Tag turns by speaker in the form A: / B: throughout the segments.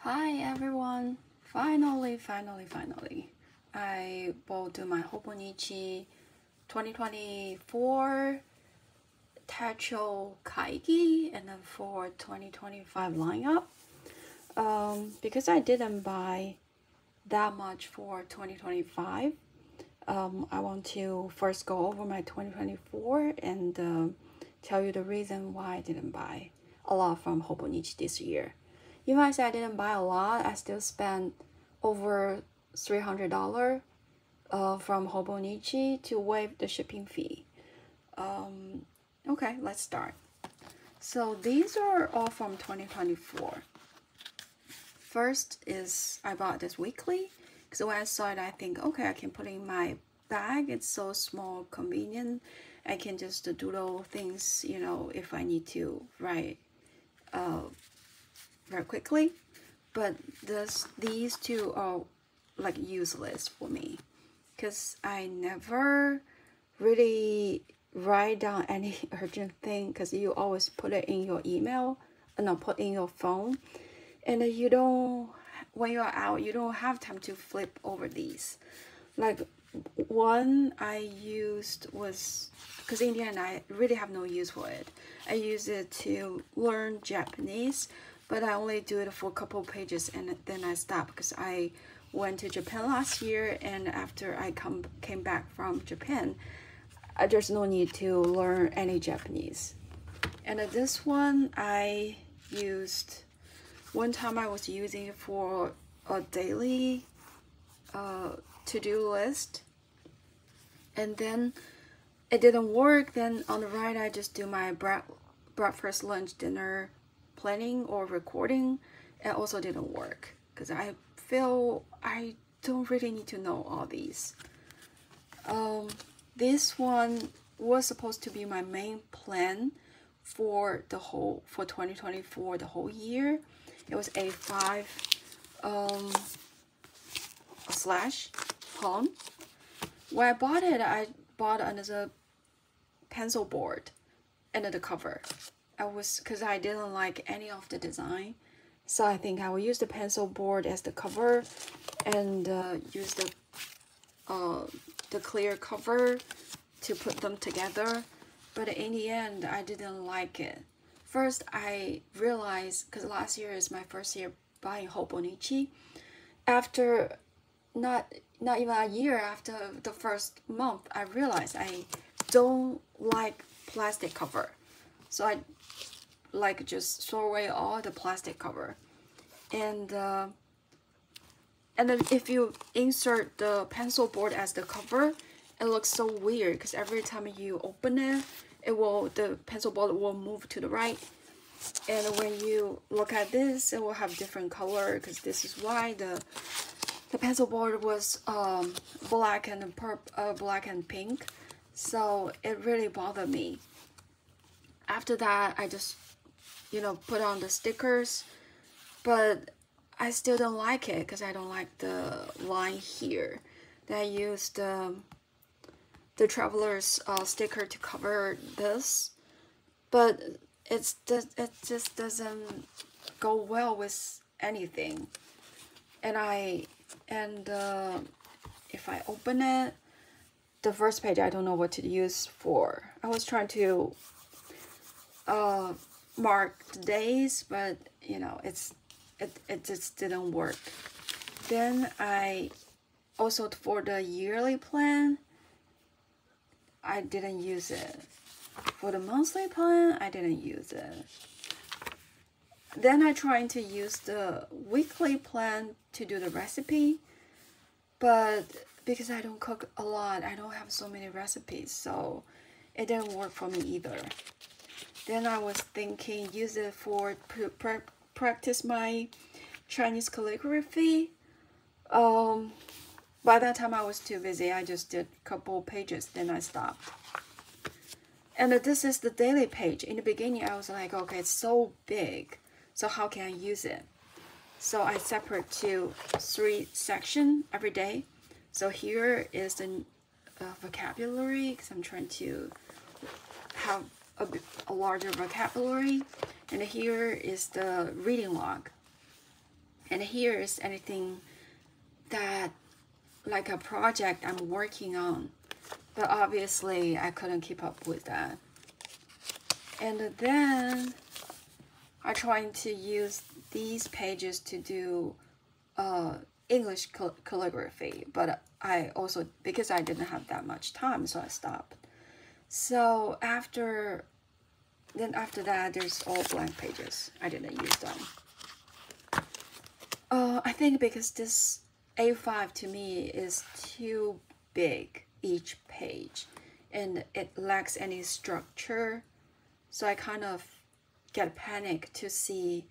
A: Hi everyone! Finally, I will do my Hobonichi 2024 Tacho Kaigi and then for 2025 lineup. Because I didn't buy that much for 2025, I want to first go over my 2024 and tell you the reason why I didn't buy a lot from Hobonichi this year. Even if I didn't buy a lot, I still spent over $300 from Hobonichi to waive the shipping fee. Okay, let's start. So these are all from 2024. First is I bought this weekly because when I saw it, I think, okay, I can put it in my bag. It's so small, convenient. I can just doodle things, if I need to write very quickly. But these two are like useless for me because I never really write down any urgent thing because you always put it in your email and not put in your phone, and you don't, when you're out, you don't have time to flip over these. Like one I used was because in the end I really have no use for it. I use it to learn Japanese, but I only do it for a couple pages and then I stop because I went to Japan last year, and after I came back from Japan, there's no need to learn any Japanese. And this one I used, one time I was using it for a daily to-do list, and then it didn't work. Then on the right I just do my breakfast, lunch, dinner planning or recording. It also didn't work because I feel I don't really need to know all these. This one was supposed to be my main plan for 2024, the whole year. It was A5 slash home. When I bought another pencil board and the cover. Because I didn't like any of the design, so I think I will use the pencil board as the cover and use the clear cover to put them together. But in the end, I didn't like it. First, I realized, because last year is my first year buying Hobonichi, after not even a year after the first month, I realized I don't like plastic cover. So I like just throw away all the plastic cover. And then if you insert the pencil board as the cover, it looks so weird because every time you open it, the pencil board will move to the right. And when you look at this, it will have different color because this is why the pencil board was black and pink. So it really bothered me. After that, I just put on the stickers, but I still don't like it because I don't like the line here. Then I used the traveler's sticker to cover this, but it just doesn't go well with anything. And if I open it, the first page I don't know what to use for. I was trying to mark the days, but it just didn't work. Then I also, for the yearly plan, I didn't use it. For the monthly plan, I didn't use it. Then I tried to use the weekly plan to do the recipe, but because I don't cook a lot, I don't have so many recipes, so it didn't work for me either. Then I was thinking use it for practice my Chinese calligraphy. By that time I was too busy. I just did a couple pages, then I stopped. And this is the daily page. In the beginning I was like, okay, it's so big, so how can I use it? So I separate to 3 sections every day. So here is the vocabulary, because I'm trying to have a larger vocabulary. And here is the reading log. And here is anything that like a project I'm working on, but obviously I couldn't keep up with that. And then I'm trying to use these pages to do English calligraphy, but I also, because I didn't have that much time, so I stopped. So after that, there's all blank pages. I didn't use them. I think because this A5 to me is too big each page, and it lacks any structure. So I kind of get panic to see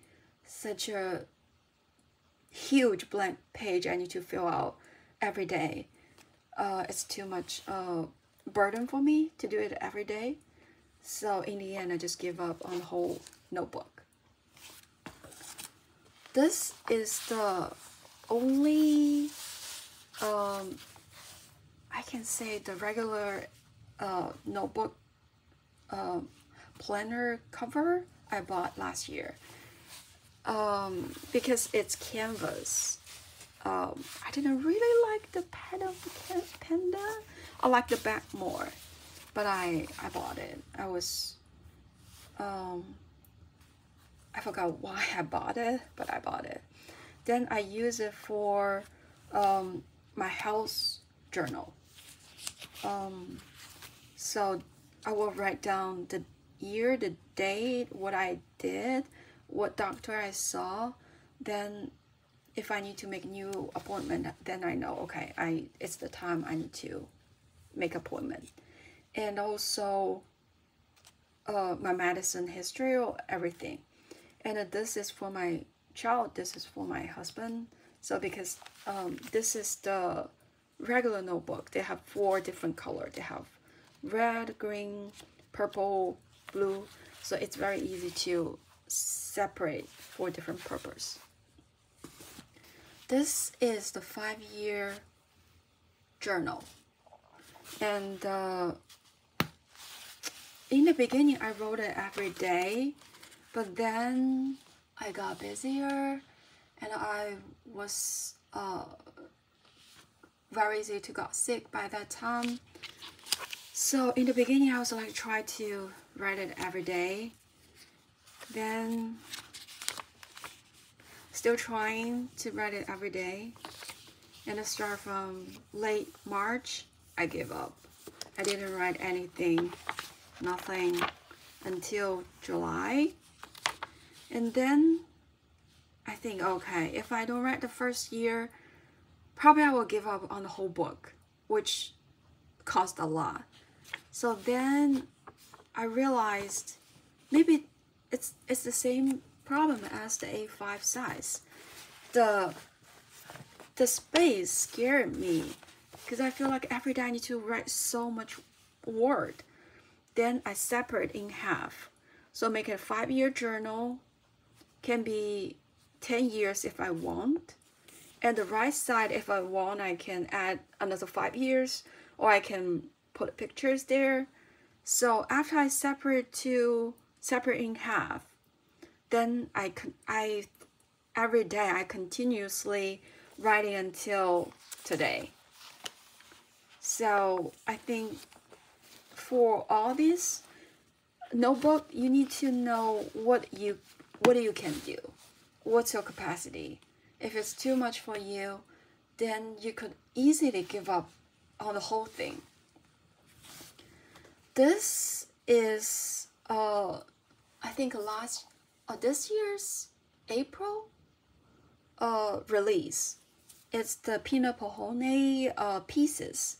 A: such a huge blank page I need to fill out every day. It's too much burden for me to do it every day. So in the end, I just give up on the whole notebook. This is the only, I can say the regular notebook planner cover I bought last year. Because it's canvas. I didn't really like the panda. I like the back more, but I bought it. I was I forgot why I bought it, but I bought it. Then I use it for my health journal. So I will write down the year, the date, what I did, what doctor I saw. Then if I need to make a new appointment, then I know, okay, it's the time I need to make appointment. And also my medicine history or everything. And this is for my child, this is for my husband. So because this is the regular notebook, they have 4 different colors. They have red, green, purple, blue. So it's very easy to separate for different purpose. This is the 5-year journal. And in the beginning, I wrote it every day, but then I got busier and I was very easy to get sick by that time. So in the beginning, I was like try to write it every day. Then still trying to write it every day. And I start from late March, I gave up. I didn't write anything, nothing until July. And then I think, okay, if I don't write the first year, probably I will give up on the whole book, which cost a lot. So then I realized maybe it's the same problem as the A5 size. The space scared me because I feel like every day I need to write so much word. Then I separate in half. So make it a 5-year journal, can be 10 years if I want. And the right side, if I want, I can add another 5 years, or I can put pictures there. So after I separate in half, then I every day I continuously writing until today. So I think for all these notebook, you need to know what you can do. What's your capacity? If it's too much for you, then you could easily give up on the whole thing. This is I think this year's April release. It's the peanut pahone pieces,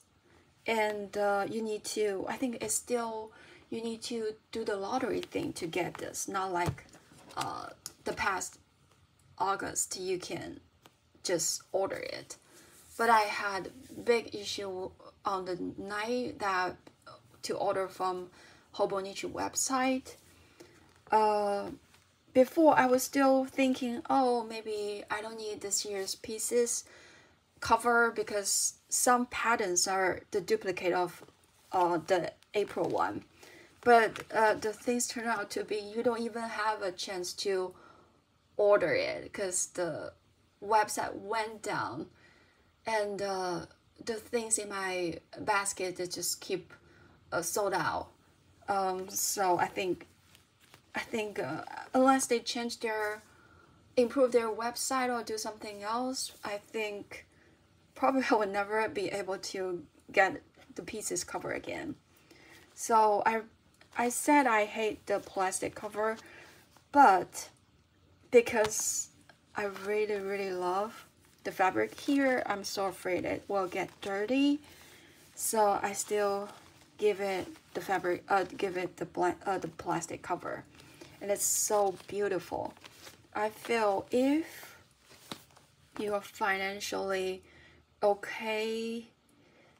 A: and you need to, I think it's still, you need to do the lottery thing to get this, not like the past August you can just order it. But I had big issue on the night that to order from Hobonichi website. Before I was still thinking, oh, maybe I don't need this year's pieces cover because some patterns are the duplicate of the April one. But the things turn out to be you don't even have a chance to order it because the website went down, and the things in my basket that just keep sold out. So I think unless they improve their website or do something else, I think probably I would never be able to get the pieces cover again. So I said I hate the plastic cover, but because I really love the fabric here, I'm so afraid it will get dirty. So I still give it the fabric, give it the plastic cover, and it's so beautiful. I feel if you are financially okay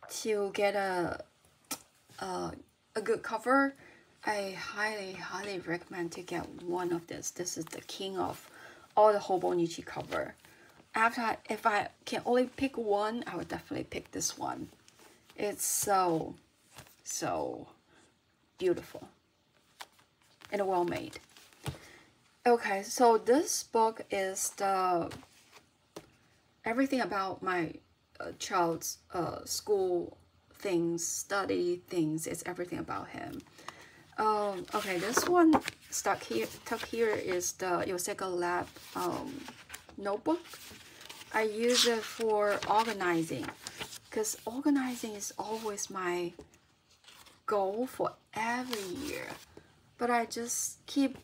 A: to get a good cover, I highly recommend to get one of this. This is the king of all the Hobonichi cover. If I can only pick one, I would definitely pick this one. It's so beautiful and well made. Okay, so this book is everything about my child's school things, study things. It's everything about him. Okay, this one tucked here is the Yoseka Lab notebook. I use it for organizing, because organizing is always my goal for every year, but I just keep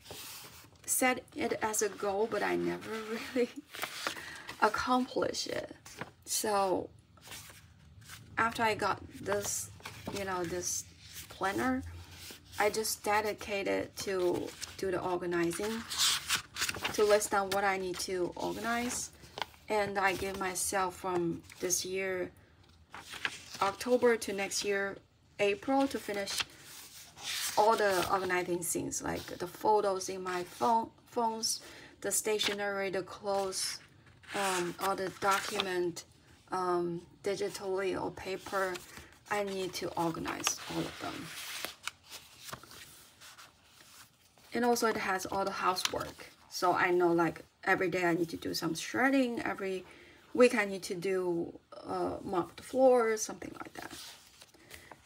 A: set it as a goal, but I never really accomplish it. So after I got this, this planner, I just dedicated to do the organizing, to list down what I need to organize. And I give myself from this year, October, to next year, April, to finish all the organizing things, like the photos in my phones, the stationery, the clothes, all the document, digitally or paper. I need to organize all of them. And also it has all the housework. So I know, like, every day I need to do some shredding. Every week I need to do mop the floor, something like that.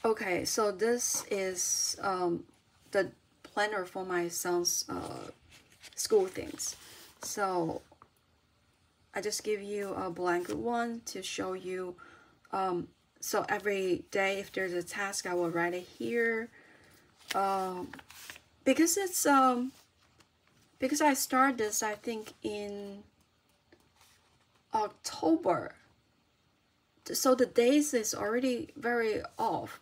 A: Okay, so this is the planner for my son's school things. So I just give you a blank one to show you. So every day, if there's a task, I will write it here. Because it's because I started this, I think, in October. So the days is already very off.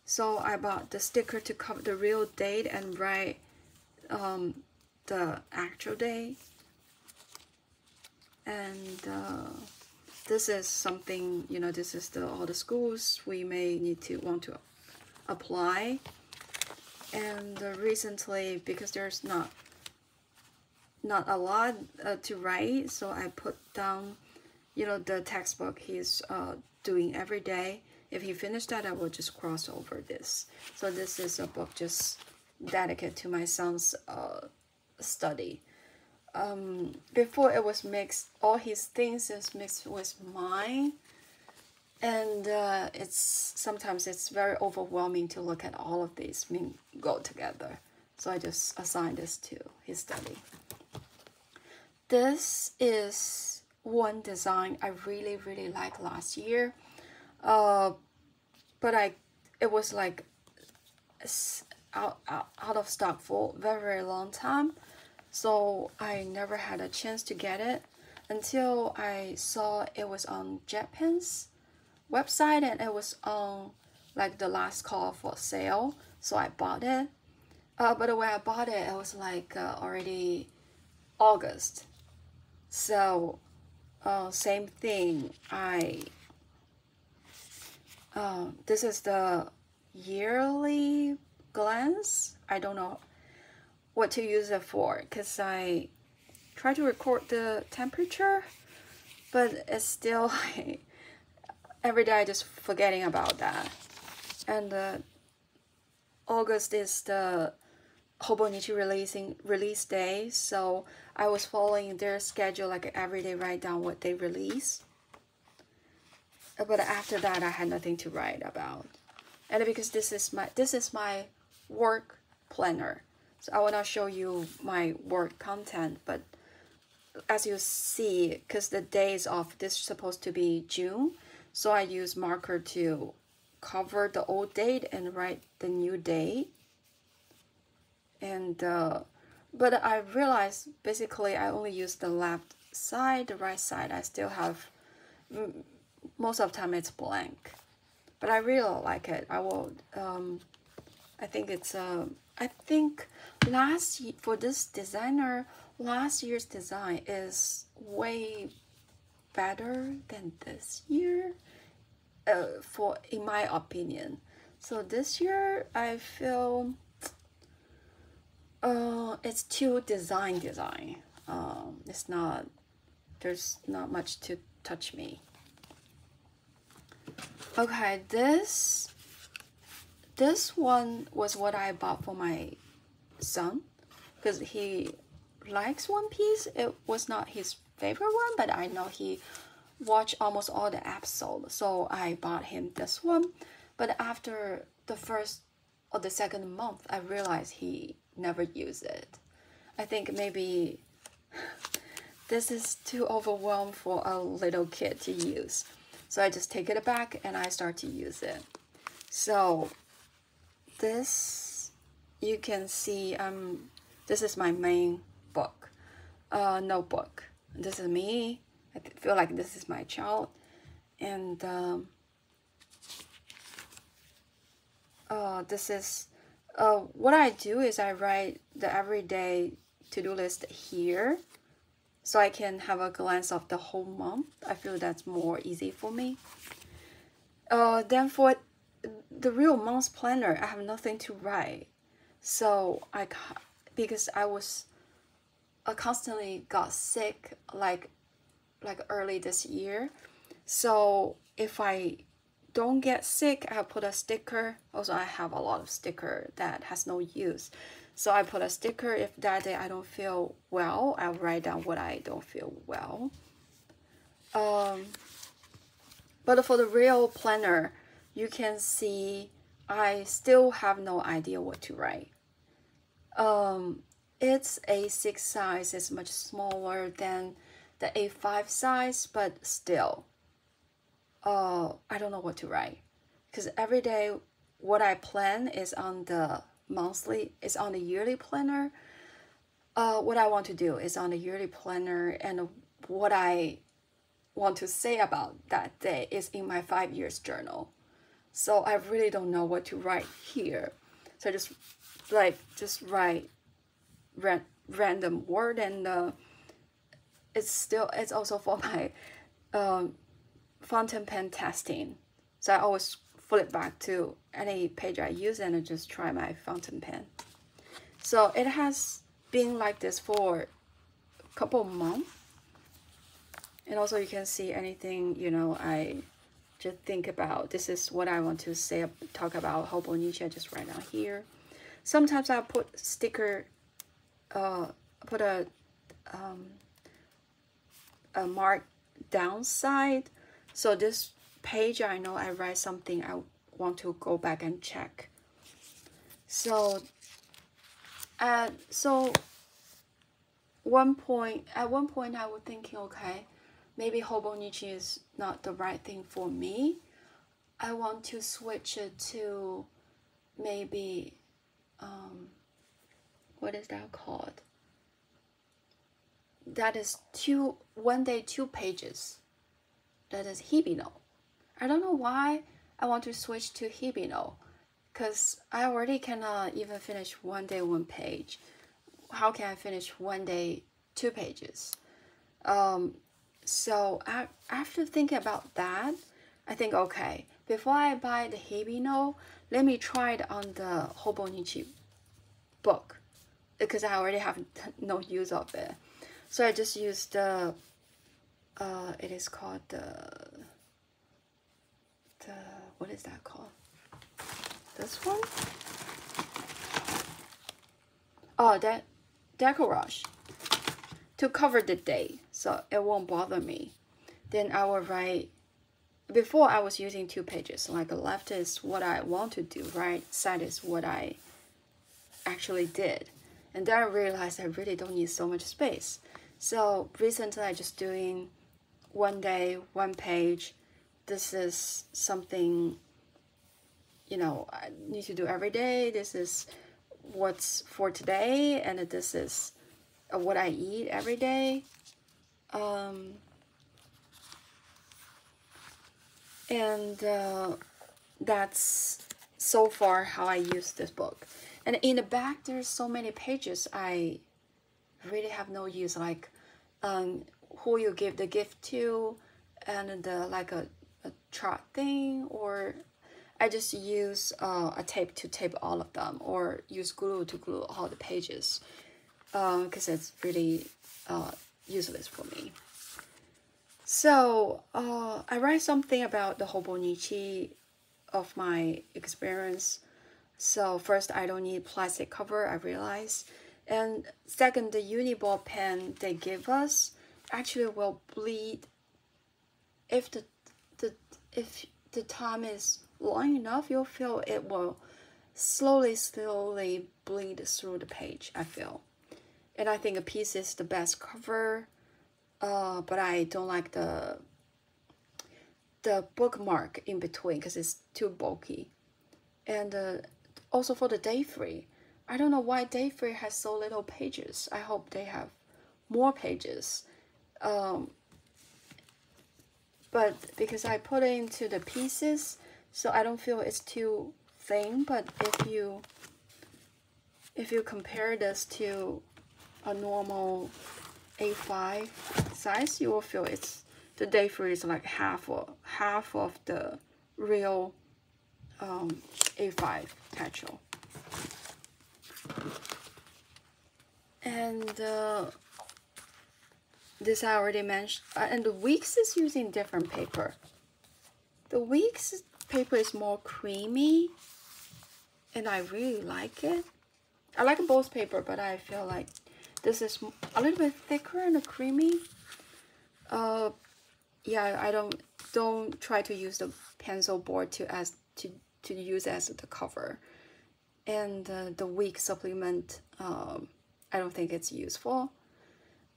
A: So I bought the sticker to cover the real date and write the actual day. And this is something, this is all the schools we may want to apply. And recently, because there's not a lot to write, so I put down, the textbook he's doing every day. If he finished that, I will just cross over this. So this is a book just dedicated to my son's study. Before it was mixed, all his things is mixed with mine, and sometimes it's very overwhelming to look at all of these go together. So I just assigned this to his study. This is one design I really liked last year, but it was like out of stock for a very long time. So I never had a chance to get it until I saw it was on JetPen's website, and it was on like the last call for sale. So I bought it. But when I bought it, it was like already August. So same thing. This is the yearly glance. I don't know what to use it for, because I try to record the temperature, but it's still every day I just forgetting about that. And August is the Hobonichi release day, so I was following their schedule, like every day write down what they release. But after that, I had nothing to write about, and because this is my work planner, so I will not show you my work content. But as you see, because the days of this is supposed to be June, so I use marker to cover the old date and write the new date. And but I realized basically I only use the left side. The right side I still have, most of the time it's blank, but I really like it. I will I think it's I think for this designer, last year's design is way better than this year, in my opinion. So this year I feel it's too design. It's not, there's not much to touch me. Okay, this one was what I bought for my son because he likes One Piece. It was not his favorite one, but I know he watched almost all the episodes, so I bought him this one. But after the first or the second month, I realized he never used it. I think maybe this is too overwhelmed for a little kid to use. So I just take it back and I start to use it. So this, you can see, this is my main book, notebook. This is me. I feel like this is my child. And this is, what I do is I write the everyday to-do list here, so I can have a glance of the whole month. I feel that's more easy for me. Then for the real month planner, I have nothing to write. So because I was constantly got sick like early this year. So if I don't get sick, I put a sticker. Also, I have a lot of sticker that has no use. So I put a sticker. If that day I don't feel well, I'll write down what I don't feel well. But for the real planner, you can see I still have no idea what to write. It's A6 size. It's much smaller than the A5 size, but still, I don't know what to write. Because every day, what I plan is on the yearly planner. What I want to do is on the yearly planner, and what I want to say about that day is in my 5 years journal. So I really don't know what to write here. So I just write random word, and it's also for my fountain pen testing. So I always flip back to any page I use and I just try my fountain pen. So it has been like this for a couple months. And also you can see anything, I just think about, this is what I want to say, talk about Hobonichi, I just write down here. Sometimes I put sticker, put a mark downside. So this page, I know I write something I want to go back and check. So at one point I was thinking, okay, maybe Hobonichi is not the right thing for me. I want to switch it to maybe what is that called? That is 1 day 2 pages. That is Hibino. I don't know why I want to switch to Hibino, because I already cannot even finish 1 day 1 page. How can I finish 1 day 2 pages? So after thinking about that, I think, okay, before I buy the Hibino, let me try it on the Hobonichi book, because I already have no use of it. So I just used the it is called the what is that called? This one? Oh, that decoration to cover the day, so it won't bother me. Then I will write. Before I was using 2 pages. Like left is what I want to do, right side is what I actually did. And then I realized I really don't need so much space. So recently I just doing 1 day, 1 page. This is something, you know, I need to do every day. This is what's for today, and this is what I eat every day. That's so far how I use this book. And in the back, there's so many pages I really have no use, like who you give the gift to, and like a chart thing, or I just use a tape to tape all of them, or use glue to glue all the pages, because it's really useless for me. So I write something about the Hobonichi of my experience. So first, I don't need plastic cover, I realize. And second, the Uniball pen they give us actually will bleed if the time is long enough. You'll feel it will slowly bleed through the page, I feel. And I think a piece is the best cover. But I don't like the bookmark in between because it's too bulky. And also for the day free, I don't know why day free has so little pages. I hope they have more pages. But because I put it into the pieces, so I don't feel it's too thin. But if you compare this to a normal A5 size, you will feel it's the day free is like half of the real A5 Techo. And this I already mentioned. And the Weeks is using different paper. The Weeks paper is more creamy, and I really like it. I like both paper, but I feel like this is a little bit thicker and creamy. Yeah, I don't try to use the pencil board to use as the cover. And the Week supplement, I don't think it's useful.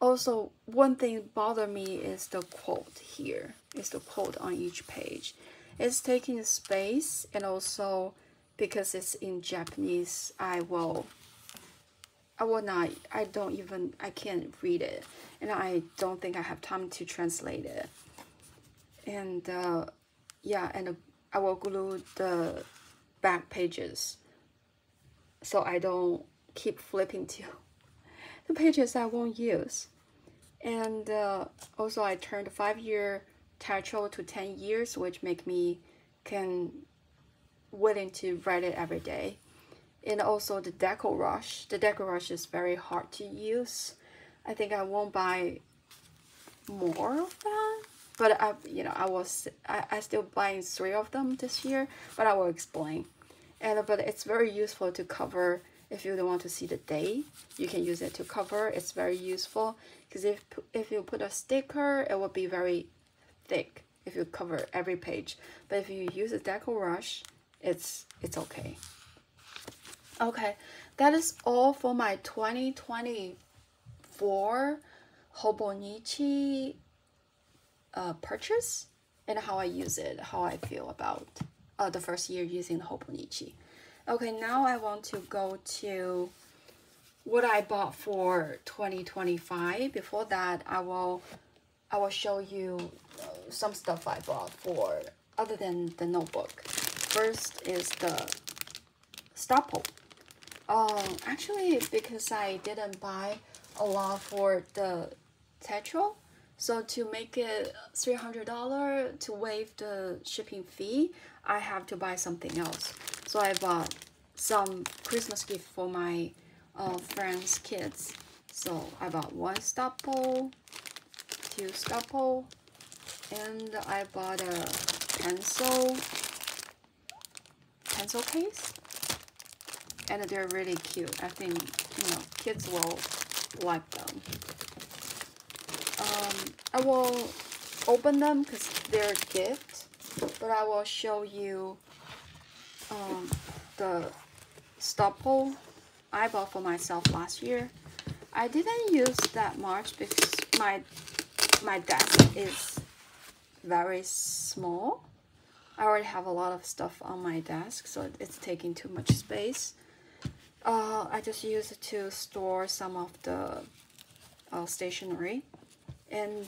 A: Also, one thing bother me is the quote here. It's the quote on each page. It's taking space, and also because it's in Japanese, I can't read it, and I don't think I have time to translate it. And yeah, and I will glue the back pages so I don't keep flipping to the pages I won't use. And also I turned 5-year Techo to 10 years, which make me willing to write it every day. And also the Deco Rush. The Deco Rush is very hard to use. I think I won't buy more of that. But I still buying 3 of them this year. But I will explain. But it's very useful to cover. If you don't want to see the day, you can use it to cover. It's very useful because if you put a sticker, it will be very thick if you cover every page. But if you use a Deco Rush, it's okay. Okay, that is all for my 2024 Hobonichi purchase, and how I use it, how I feel about the first year using Hobonichi. Okay, now I want to go to what I bought for 2025. Before that, I will show you some stuff I bought for other than the notebook. First is the staple. Actually, because I didn't buy a lot for the Techo, so to make it $300 to waive the shipping fee, I have to buy something else. So I bought some Christmas gift for my friends' kids. So I bought 1 staple, 2 staple, and I bought a pencil case. And they're really cute. I think kids will like them. I will open them because they're a gift, but I will show you the stopple I bought for myself last year. I didn't use that much because my desk is very small. I already have a lot of stuff on my desk, so it's taking too much space. I just use it to store some of the stationery, and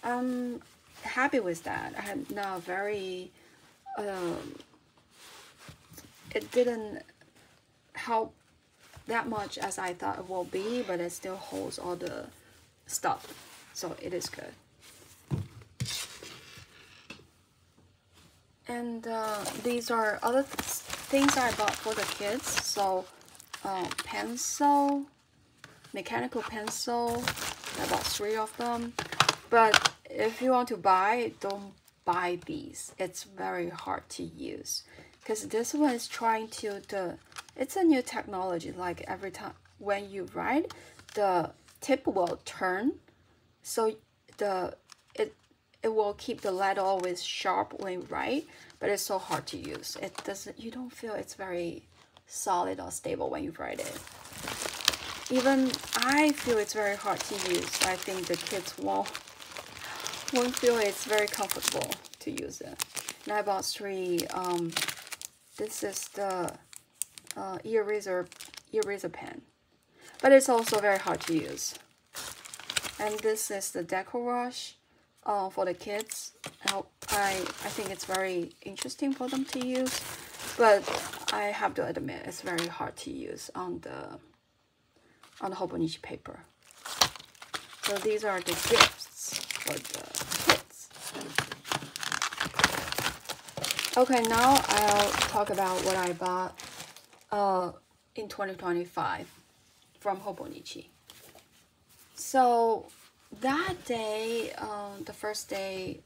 A: I'm happy with that. I had now very it didn't help that much as I thought it will be, but it still holds all the stuff, so it is good. And these are other things I bought for the kids. So pencil, mechanical pencil, I bought 3 of them. But if you want to buy, don't buy these. It's very hard to use because this one is trying to it's a new technology. Like every time when you write, the tip will turn, so it will keep the letter always sharp when you write, but it's so hard to use. You don't feel it's very solid or stable when you write it. Even I feel it's very hard to use. I think the kids won't feel it's very comfortable to use it. And I bought 3. This is the eraser pen, but it's also very hard to use. And this is the Decorush for the kids. I think it's very interesting for them to use, but I have to admit it's very hard to use on the Hobonichi paper. So these are the gifts for the kids. Okay, now I'll talk about what I bought in 2025 from Hobonichi. So that day, the first day,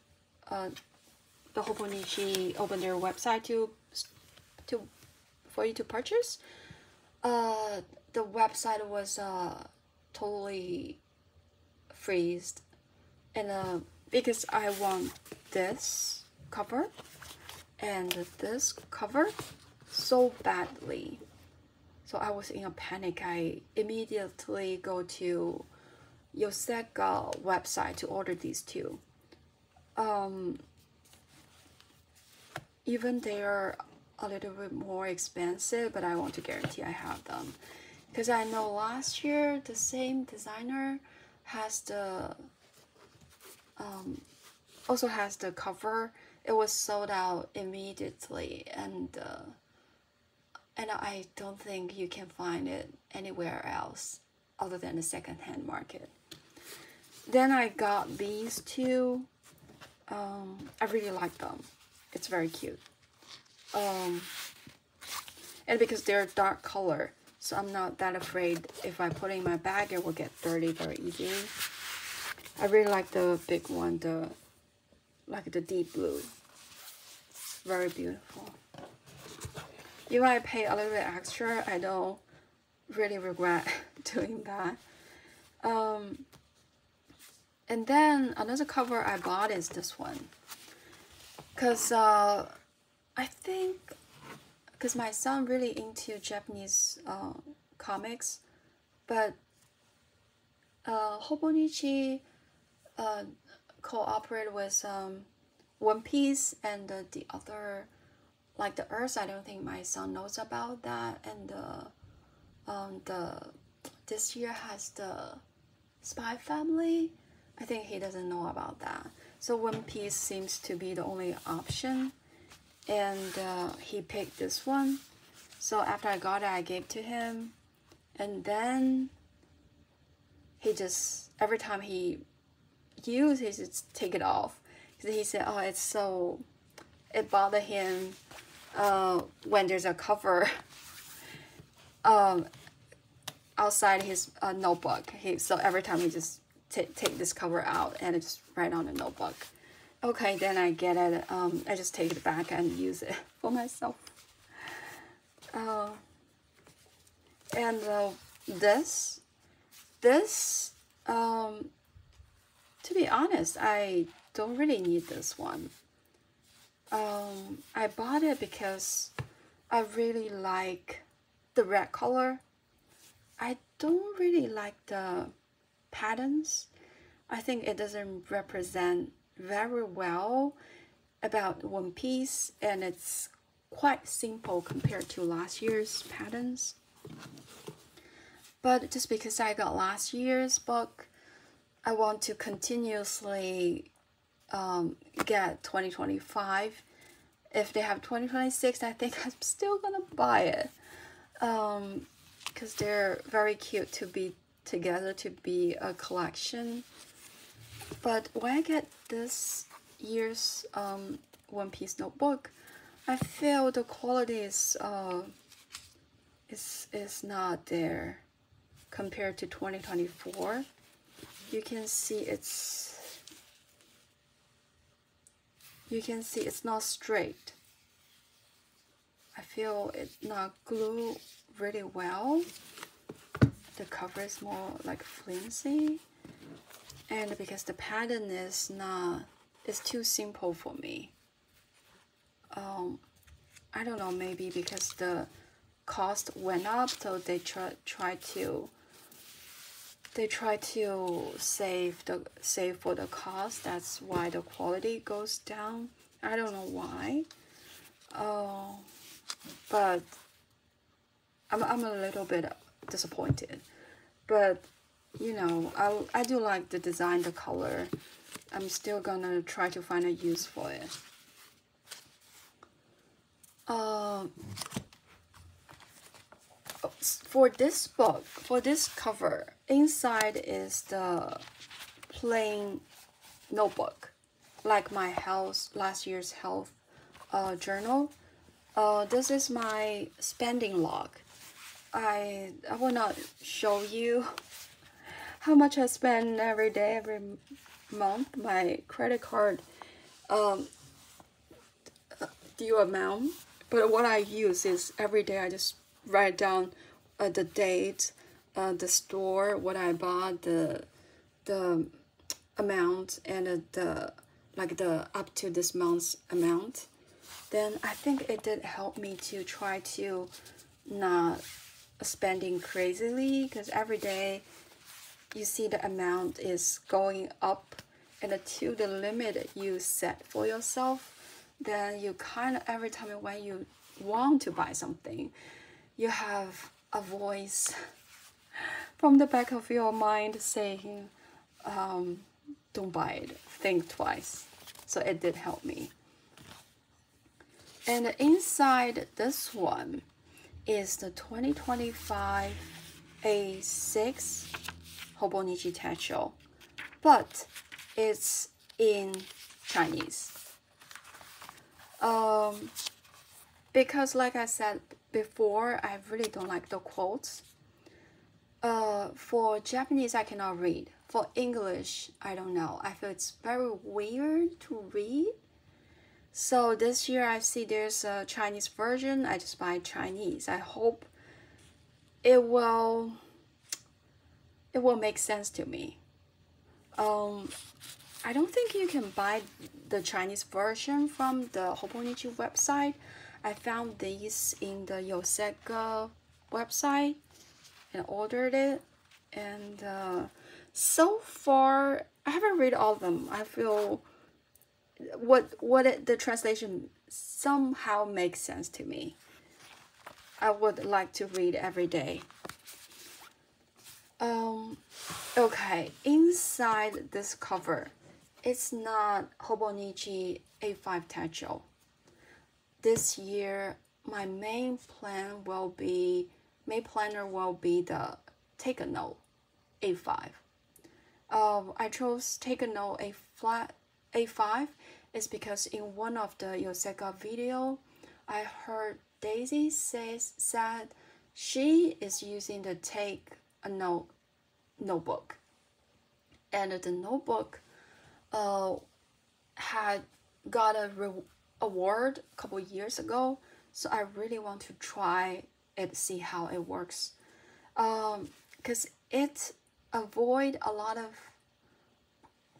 A: the Hobonichi opened their website for you to purchase. The website was totally freezed, and because I want this cover and this cover so badly, so I was in a panic. I immediately go to Yoseka website to order these 2. Even they're a little bit more expensive, but I want to guarantee I have them, because I know last year the same designer has the also has the cover. It was sold out immediately, and I don't think you can find it anywhere else other than the secondhand market. Then I got these 2. I really like them. It's very cute. And because they're dark color, so I'm not that afraid if I put it in my bag, it will get dirty very easily. I really like the big one, the deep blue. Very beautiful. Even I pay a little bit extra, I don't really regret doing that. And then another cover I bought is this one, because I think because my son really into Japanese comics, but Hobonichi cooperated with One Piece and the other, like the Earth. I don't think my son knows about that, and this year has the Spy Family. I think he doesn't know about that. So One Piece seems to be the only option, and he picked this one. So after I got it, I gave to him, and then he just, every time he used, he just take it off. He said, oh, it bothered him when there's a cover outside his notebook. So every time he just take this cover out and just write on the notebook. Okay, then I get it. I just take it back and use it for myself. And this, to be honest, I don't really need this one. I bought it because I really like the red color. I don't really like the patterns. I think it doesn't represent very well about One Piece, and it's quite simple compared to last year's patterns. But just because I got last year's book, I want to continuously get 2025. If they have 2026, I think I'm still gonna buy it, because they're very cute to be together, to be a collection. But when I get this year's One Piece notebook, I feel the quality is not there compared to 2024. You can see it's not straight. I feel it's not glued really well. The cover is more like flimsy, and because the pattern is too simple for me. I don't know, maybe because the cost went up, so they try to save for the cost. That's why the quality goes down. I don't know why. But I'm a little bit disappointed. But you know, I do like the design, the color. I'm still gonna try to find a use for it. For this book, for this cover, inside is the plain notebook, like my last year's health journal. This is my spending log. I will not show you how much I spend every day, every month. My credit card due amount, but what I use is every day I just write down the date, the store, what I bought, the amount, and the up to this month's amount. Then I think it did help me to try to not spending crazily, because every day you see the amount is going up, and to the limit you set for yourself, then you kind of, every time when you want to buy something, you have a voice from the back of your mind saying, don't buy it, think twice. So it did help me. And inside this one is the 2025 A6 Hobonichi Techo, but it's in Chinese. Because like I said before, I really don't like the quotes. For Japanese, I cannot read. For English, I don't know. I feel it's very weird to read. So this year I see there's a Chinese version. I just buy Chinese. I hope it will make sense to me. I don't think you can buy the Chinese version from the Hobonichi website. I found these in the Yoseka website and ordered it. And so far, I haven't read all of them. I feel the translation somehow makes sense to me. I would like to read every day. Okay, inside this cover, it's not Hobonichi A5 Techo. This year, my main planner will be the Take a Note A5. I chose Take a Note A5 is because in one of the Yoseka video, I heard Daisy said she is using the Take a Note notebook, and the notebook had got a award a couple years ago, so I really want to try it, see how it works. Because it avoid a lot of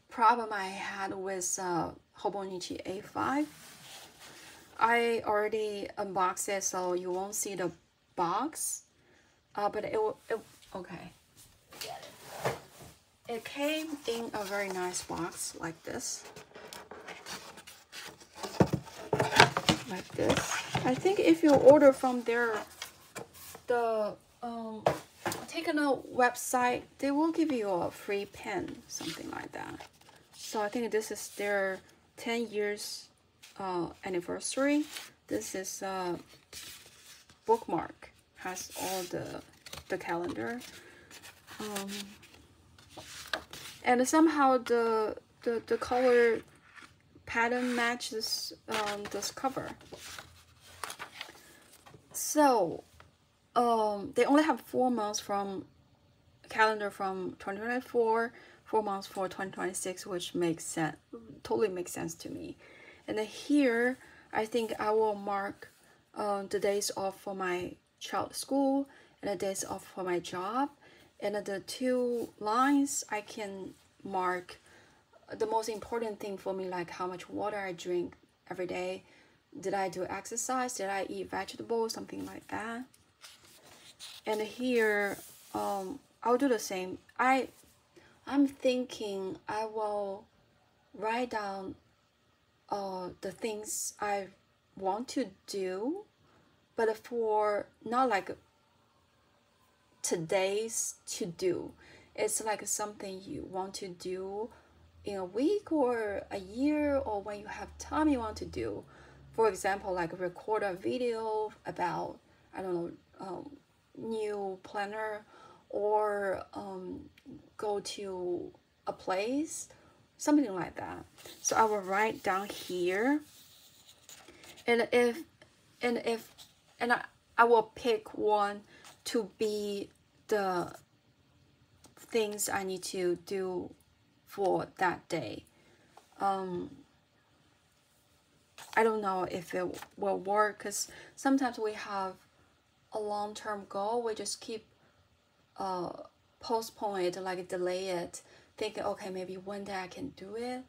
A: problem I had with Hobonichi A5. I already unboxed it, so you won't see the box. But okay. It came in a very nice box like this. Like this. I think if you order from their Takeano website, they will give you a free pen, something like that. So I think this is their 10 years anniversary. This is a bookmark, has all the calendar, and somehow the color pattern matches this cover. So they only have 4 months from calendar from 2024, 4 months for 2026, which makes sense, totally makes sense to me. And then here, I think I will mark the days off for my child's school and the days off for my job. And the 2 lines, I can mark the most important thing for me, like how much water I drink every day. Did I do exercise? Did I eat vegetables? Something like that. And here, I'll do the same. I'm thinking I will write down the things I want to do, but for not like today's to do. It's like something you want to do in a week or a year, or when you have time you want to do. For example, like record a video about, I don't know, new planner, or go to a place, something like that. So I will write down here, and I will pick one to be the things I need to do for that day. I don't know if it will work, because sometimes we have a long-term goal, we just keep postpone it, like delay it, thinking, okay, maybe one day I can do it,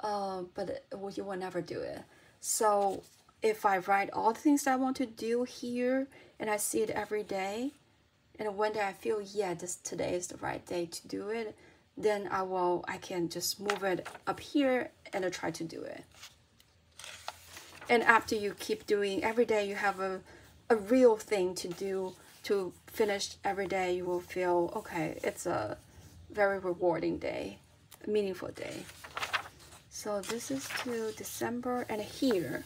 A: but you will never do it. So if I write all the things that I want to do here, and I see it every day, and one day I feel, yeah, today is the right day to do it, then I can just move it up here and try to do it. And after you keep doing every day, you have a real thing to do, to finish every day, you will feel, okay, it's a very rewarding day, a meaningful day. So this is to December, and here,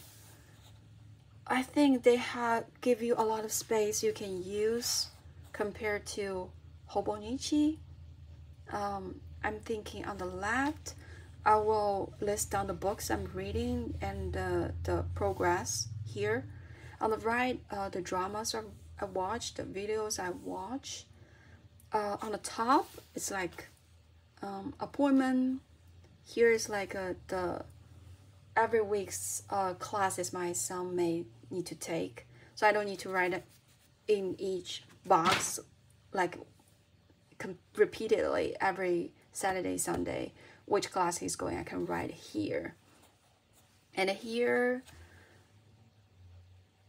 A: I think they give you a lot of space you can use compared to Hobonichi. I'm thinking on the left, I will list down the books I'm reading and the progress here. On the right, the dramas I watch, the videos I watch. On the top, it's like appointment. Here is like the every week's classes my son may need to take. So I don't need to write it in each box like repeatedly every Saturday, Sunday, which class he's going. I can write here. And here,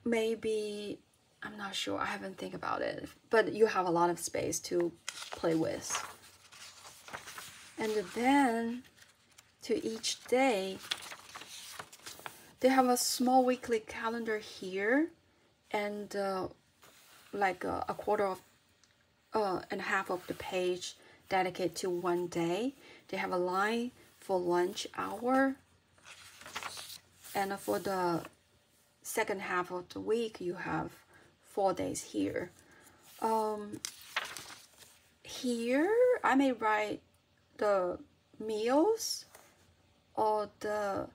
A: maybe, I'm not sure, I haven't think about it, but you have a lot of space to play with. And then to each day, they have a small weekly calendar here, and like a quarter of and half of the page dedicated to one day. They have a line for lunch hour, and for the second half of the week you have 4 days here. Here I may write the meals or the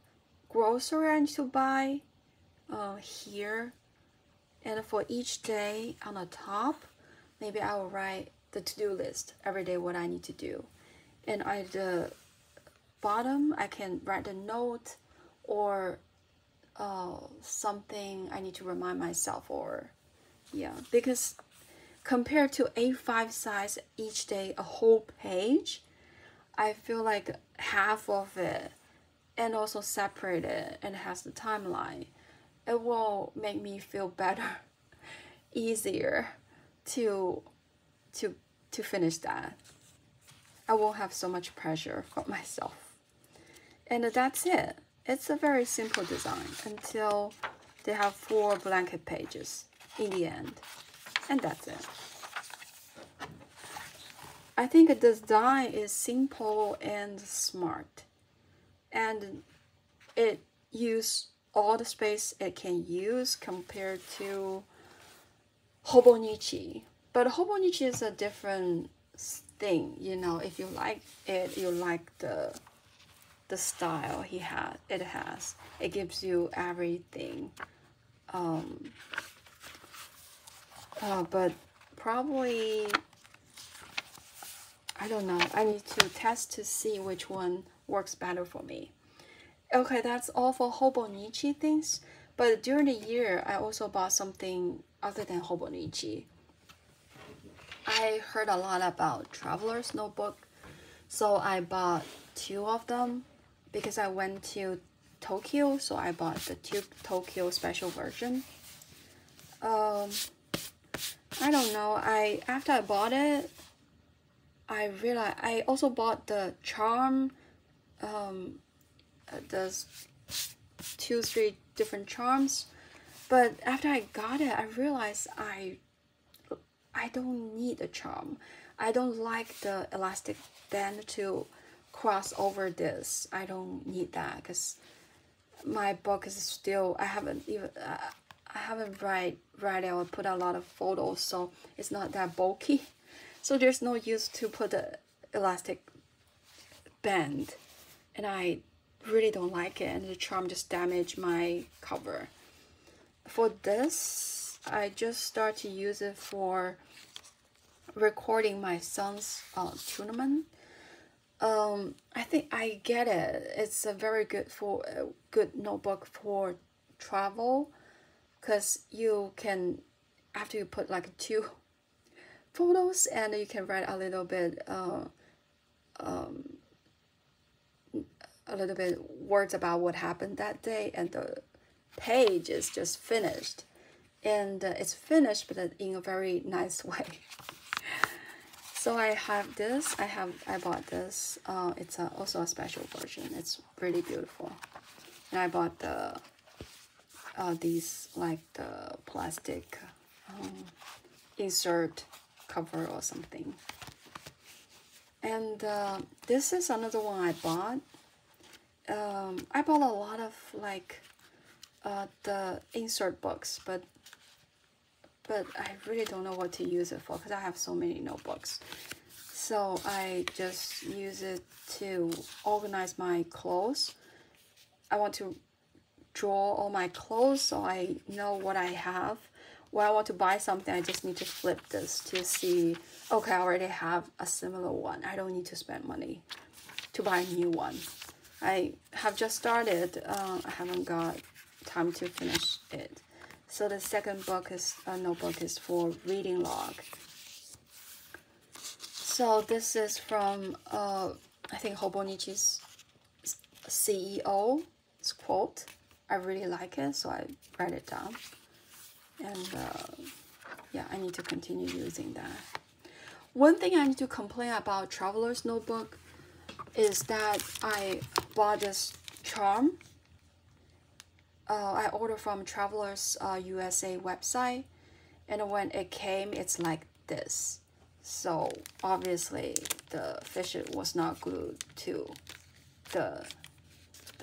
A: grocery I need to buy here, and for each day on the top, maybe I will write the to-do list every day, what I need to do. And at the bottom, I can write a note or something I need to remind myself, or yeah, because compared to A5 size each day, a whole page, I feel like half of it and also separated and has the timeline, it will make me feel better, easier to finish that. I won't have so much pressure for myself. And that's it. It's a very simple design until they have 4 blanket pages in the end. And that's it. I think the design is simple and smart. And it uses all the space it can use compared to Hobonichi. But Hobonichi is a different thing, you know. If you like it, you like the style it has. It gives you everything. But probably, I don't know. I need to test to see which one works better for me. Okay, that's all for Hobonichi things. But during the year, I also bought something other than Hobonichi. I heard a lot about Traveler's Notebook, so I bought 2 of them because I went to Tokyo, so I bought the Tokyo special version. I don't know. After I bought it, I realized I also bought the charm. There's 2-3 different charms, but after I got it, I realized I don't need a charm. I don't like the elastic band to cross over this. I don't need that because my book is still, I haven't write it or put a lot of photos, so it's not that bulky. So there's no use to put the elastic band, and I really don't like it, and the charm just damaged my cover. For this, I just start to use it for recording my son's tournament. I think I get it. It's a very good notebook for travel, because you can, after you put like 2 photos, and you can write a little bit words about what happened that day, and the page is just finished, and it's finished but in a very nice way. So I have this. I bought this. It's also a special version. It's really beautiful. And I bought the these, like the plastic insert cover or something. And this is another one I bought. I bought a lot of like the insert books, but I really don't know what to use it for because I have so many notebooks. So I just use it to organize my clothes. I want to draw all my clothes so I know what I have. When I want to buy something, I just need to flip this to see, okay, I already have a similar one. I don't need to spend money to buy a new one. I have just started. I haven't got time to finish it. So the second book is notebook is for reading log. So this is from I think Hobonichi's CEO's quote. I really like it, so I write it down. And yeah, I need to continue using that. One thing I need to complain about Traveler's Notebook is that I bought this charm. I ordered from Travelers USA website, and when it came, it's like this. So obviously the fishing was not glued to the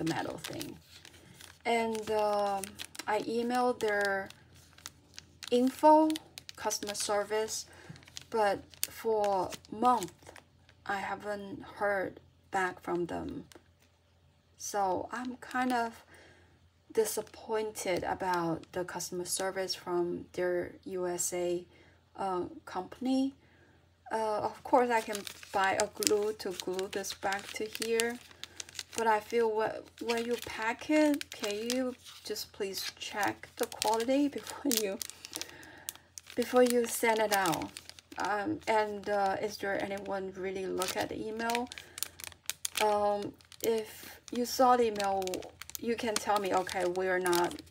A: metal thing. And I emailed their info, customer service, but for a month I haven't heard back from them. So I'm kind of disappointed about the customer service from their USA company. Of course, I can buy a glue to glue this back to here, but I feel when you pack it, can you just please check the quality before you before you send it out. And is there anyone really look at the email? If you saw the email, you can tell me, okay, we're not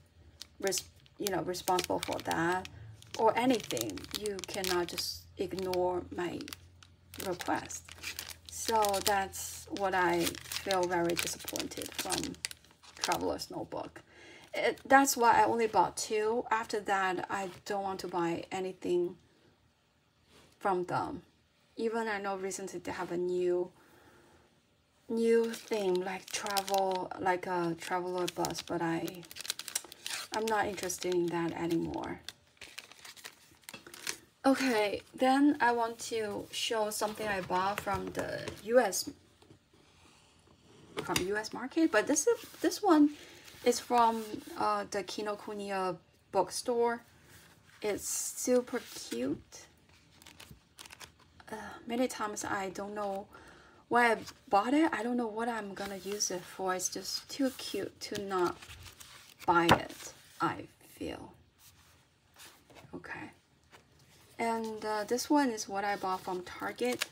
A: responsible for that or anything. You cannot just ignore my request. So that's what I feel very disappointed from Traveler's Notebook. That's why I only bought 2. After that, I don't want to buy anything from them. Even I know recently they have a new theme like a traveler bus, but I'm not interested in that anymore. Okay, then I want to show something I bought from the US market, but this one is from the Kinokuniya bookstore. It's super cute. Many times I don't know why I bought it. I don't know what I'm gonna use it for. It's just too cute to not buy it, I feel. Okay. And this one is what I bought from Target.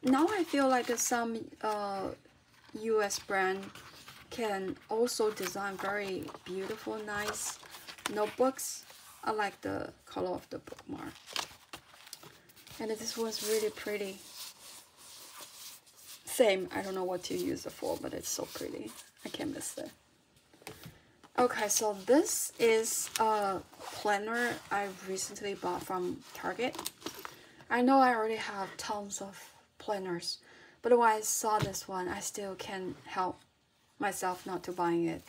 A: Now I feel like some US brand can also design very beautiful, nice notebooks. I like the color of the bookmark. And this one's really pretty. Same, I don't know what to use it for, but it's so pretty. I can't miss it. Okay, so this is a planner I recently bought from Target. I know I already have tons of planners, but when I saw this one, I still can't help myself not to buying it.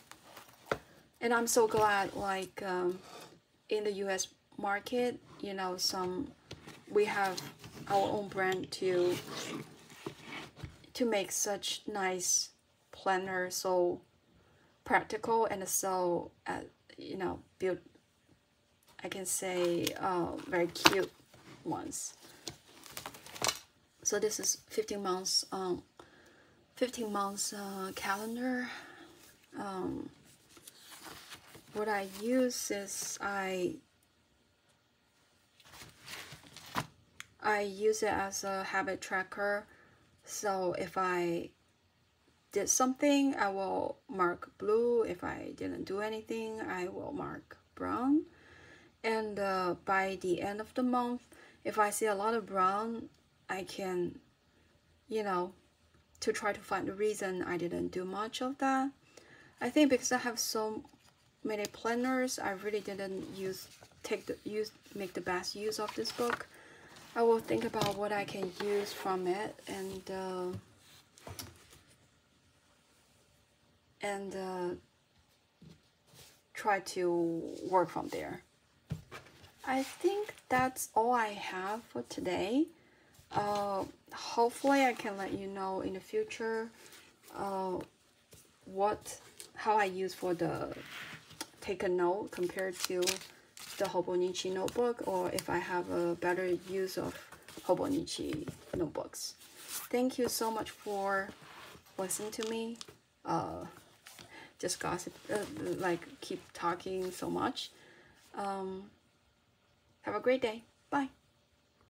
A: And I'm so glad, like in the US market, you know, we have our own brand to make such nice planner, so practical and so you know, I can say very cute ones. So this is 15 months calendar. What I use is I use it as a habit tracker. So if I did something, I will mark blue. If I didn't do anything, I will mark brown. And by the end of the month, if I see a lot of brown, I can, you know, to try to find the reason I didn't do much of that. I think because I have so many planners, I really didn't make the best use of this book. I will think about what I can use from it and try to work from there. I think that's all I have for today. Hopefully I can let you know in the future how I use for the take a note compared to the Hobonichi notebook, or if I have a better use of Hobonichi notebooks. Thank you so much for listening to me. Just gossip, like keep talking so much. Have a great day. Bye.